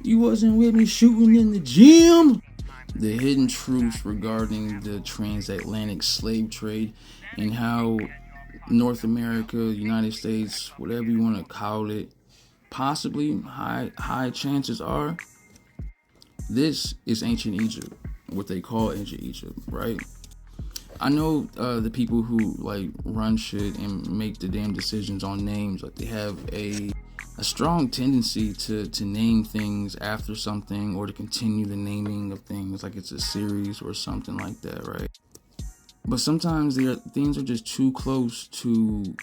You wasn't with me shooting in the gym. The hidden truths regarding the transatlantic slave trade and how North America, United States, whatever you want to call it, possibly high chances are this is ancient Egypt, what they call ancient Egypt, right? I know the people who like run shit and make the damn decisions on names, like they have a strong tendency to name things after something or to continue the naming of things like it's a series or something like that, right? But sometimes things are just too close to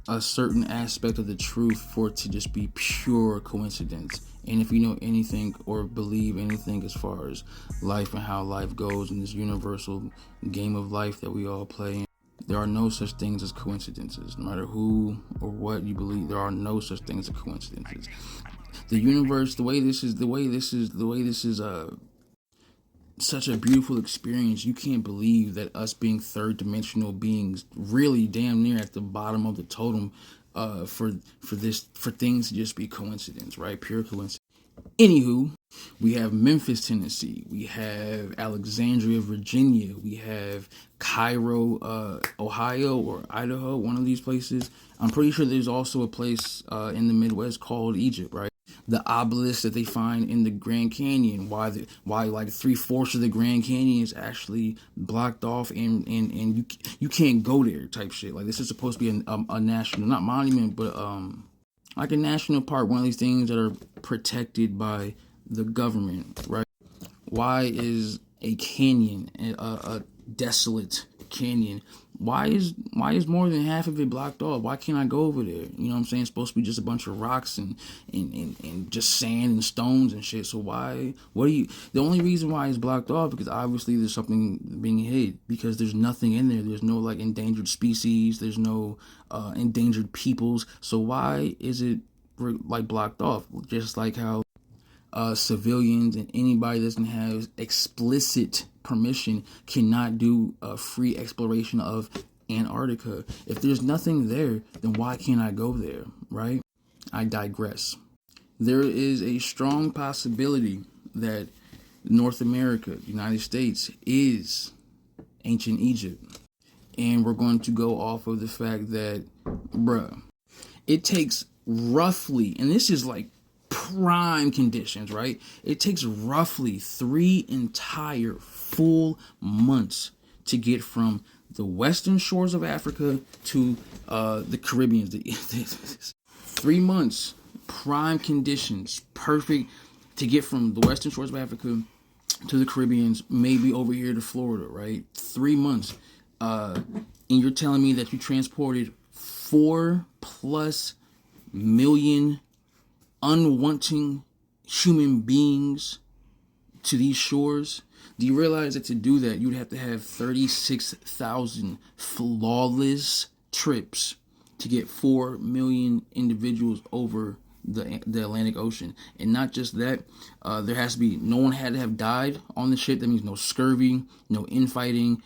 a certain aspect of the truth for it to just be pure coincidence. And if you know anything or believe anything as far as life and how life goes in this universal game of life that we all play in, there are no such things as coincidences. No matter who or what you believe, there are no such things as coincidences. The universe, the way this is such a beautiful experience. You can't believe that us being third dimensional beings, really damn near at the bottom of the totem, for things to just be coincidence, right? Pure coincidence. Anywho, we have Memphis, Tennessee. We have Alexandria, Virginia. We have Cairo, Ohio, or Idaho. One of these places. I'm pretty sure there's also a place in the Midwest called Egypt, right? The obelisk that they find in the Grand Canyon. Why like 3/4 of the Grand Canyon is actually blocked off and you can't go there type shit. Like this is supposed to be a national, not monument, but like a national park. One of these things that are protected by the government, right? Why is a canyon a desolate canyon? Why is more than half of it blocked off? Why can't I go over there? You know what I'm saying? It's supposed to be just a bunch of rocks and just sand and stones and shit. So the only reason why it's blocked off because obviously there's something being hid because there's nothing in there. There's no like endangered species. There's no endangered peoples. So why is it like blocked off? Just like how civilians and anybody that doesn't have explicit permission cannot do a free exploration of Antarctica. If there's nothing there, then why can't I go there, right? I digress. There is a strong possibility that North America, United States, is ancient Egypt. And we're going to go off of the fact that, bruh, it takes roughly, and this is like prime conditions, right? It takes roughly 3 entire full months to get from the western shores of Africa to the Caribbean. 3 months, prime conditions, perfect to get from the western shores of Africa to the Caribbeans, maybe over here to Florida, right? 3 months. And you're telling me that you transported 4+ million unwanting human beings to these shores? Do you realize that to do that, you'd have to have 36,000 flawless trips to get 4 million individuals over the Atlantic Ocean? And not just that, there has to be, no one had to have died on the ship. That means no scurvy, no infighting,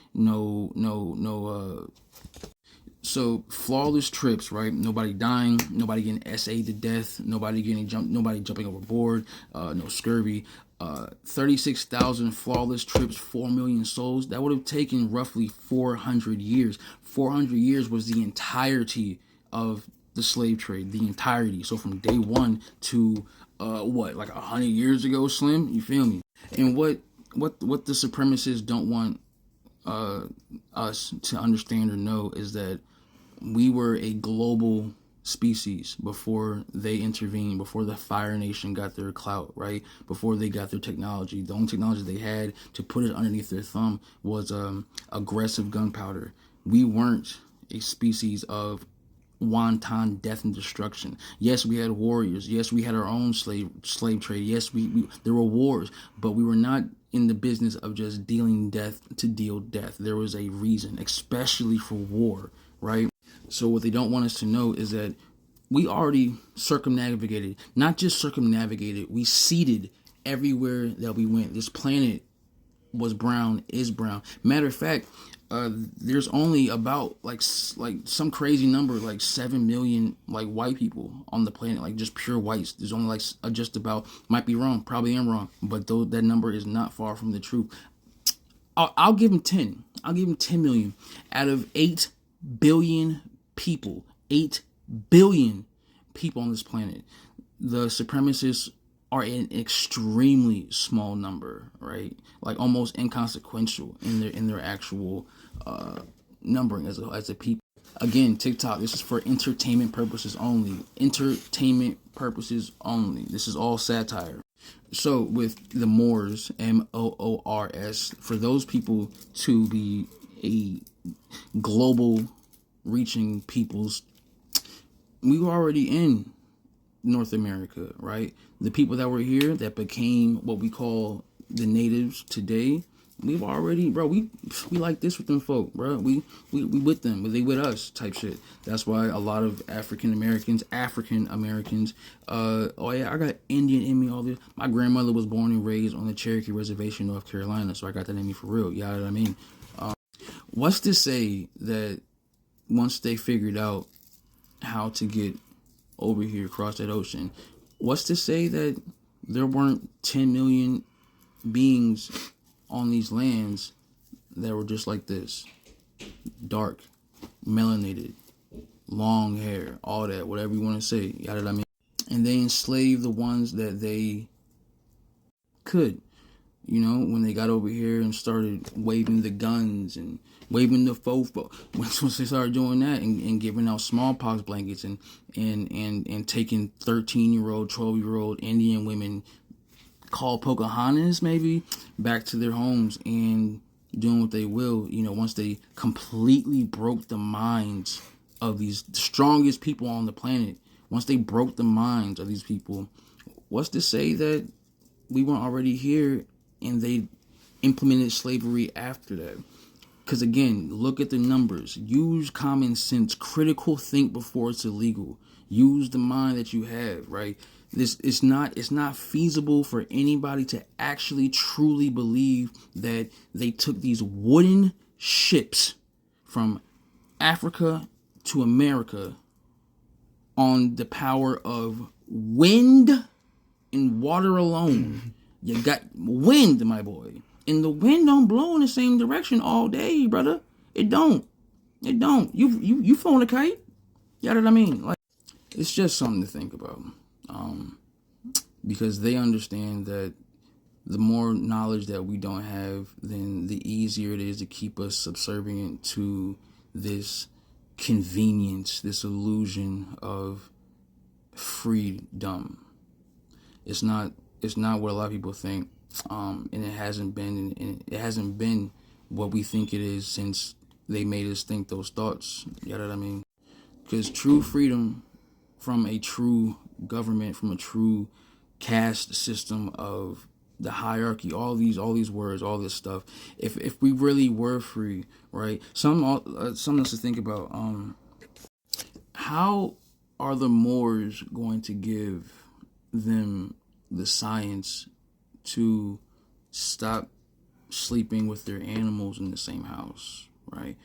so flawless trips, right? Nobody dying, nobody getting SA'd to death, nobody jumping overboard, no scurvy. 36,000 flawless trips, 4 million souls. That would have taken roughly 400 years. 400 years was the entirety of the slave trade, the entirety. So from day one to like 100 years ago, Slim. You feel me? And what the supremacists don't want us to understand or know is that we were a global species before they intervened, before the Fire Nation got their clout, right? Before they got their technology. The only technology they had to put it underneath their thumb was aggressive gunpowder. We weren't a species of wanton death and destruction. Yes, we had warriors. Yes, we had our own slave trade. Yes, we there were wars, but we were not in the business of just dealing death to deal death. There was a reason, especially for war, right? So what they don't want us to know is that we already circumnavigated, not just circumnavigated, we seeded everywhere that we went. This planet was brown is brown. Matter of fact, there's only about like some crazy number, like 7 million like white people on the planet, like just pure whites. There's only like just about, might be wrong, probably am wrong, but though that number is not far from the truth. I'll give him 10. I'll give him 10 million out of 8 billion people. 8 billion people on this planet. The supremacists are an extremely small number, right? Like almost inconsequential in their actual numbering as a people. Again, TikTok, this is for entertainment purposes only. Entertainment purposes only. This is all satire. So with the Moors, Moors, for those people to be a global reaching peoples, we were already in North America, right? The people that were here that became what we call the natives today, we've already, bro, we like this with them folk, bro. We with them, but they with us type shit. That's why a lot of African Americans, oh yeah, I got Indian in me, all this. My grandmother was born and raised on the Cherokee Reservation, North Carolina, so I got that in me for real. You know what I mean? What's to say that once they figured out how to get over here across that ocean, what's to say that there weren't 10 million beings on these lands that were just like this? Dark, melanated, long hair, all that, whatever you want to say. You know what I mean? And they enslaved the ones that they could. You know, when they got over here and started waving the guns and waving the fofo, once they started doing that and giving out smallpox blankets and taking 13-year-old, 12-year-old Indian women called Pocahontas maybe back to their homes and doing what they will, you know, once they completely broke the minds of these strongest people on the planet, once they broke the minds of these people, what's to say that we weren't already here and they implemented slavery after that? Because again, look at the numbers. Use common sense. Critical think before it's illegal. Use the mind that you have, right? It's not feasible for anybody to actually truly believe that they took these wooden ships from Africa to America on the power of wind and water alone. You got wind, my boy. And the wind don't blow in the same direction all day, brother. It don't. You flown a kite? You know what I mean? Like, it's just something to think about. Because they understand that the more knowledge that we don't have, then the easier it is to keep us subservient to this convenience, this illusion of freedom. It's not what a lot of people think, and it hasn't been what we think it is since they made us think those thoughts. You know what I mean? Because true freedom from a true government, from a true caste system of the hierarchy, all these words, all this stuff. If we really were free, right? Something else to think about. How are the Moors going to give them the science to stop sleeping with their animals in the same house, right?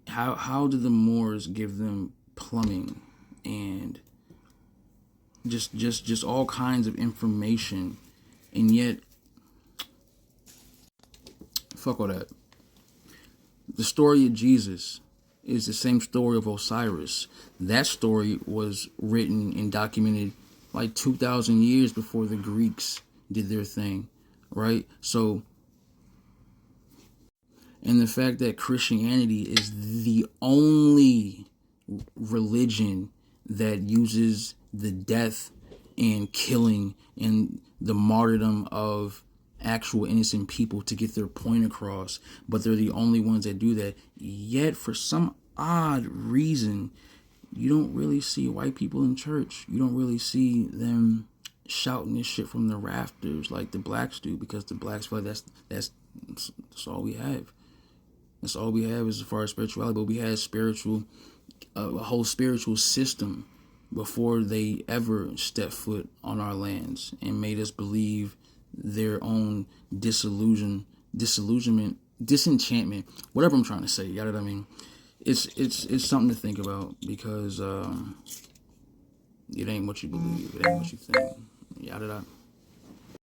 How do the Moors give them plumbing and just all kinds of information, and yet fuck all that. The story of Jesus is the same story of Osiris. That story was written and documented like 2,000 years before the Greeks did their thing, right? So, and the fact that Christianity is the only religion that uses the death and killing and the martyrdom of actual innocent people to get their point across, but they're the only ones that do that. Yet, for some odd reason, you don't really see white people in church. You don't really see them shouting this shit from the rafters like the blacks do, because the blacks feel like that's all we have. That's all we have as far as spirituality. But we had a whole spiritual system before they ever stepped foot on our lands and made us believe their own disillusion disillusionment, disenchantment, whatever I'm trying to say. Yada. I mean, it's something to think about because it ain't what you believe, it ain't what you think. Yada.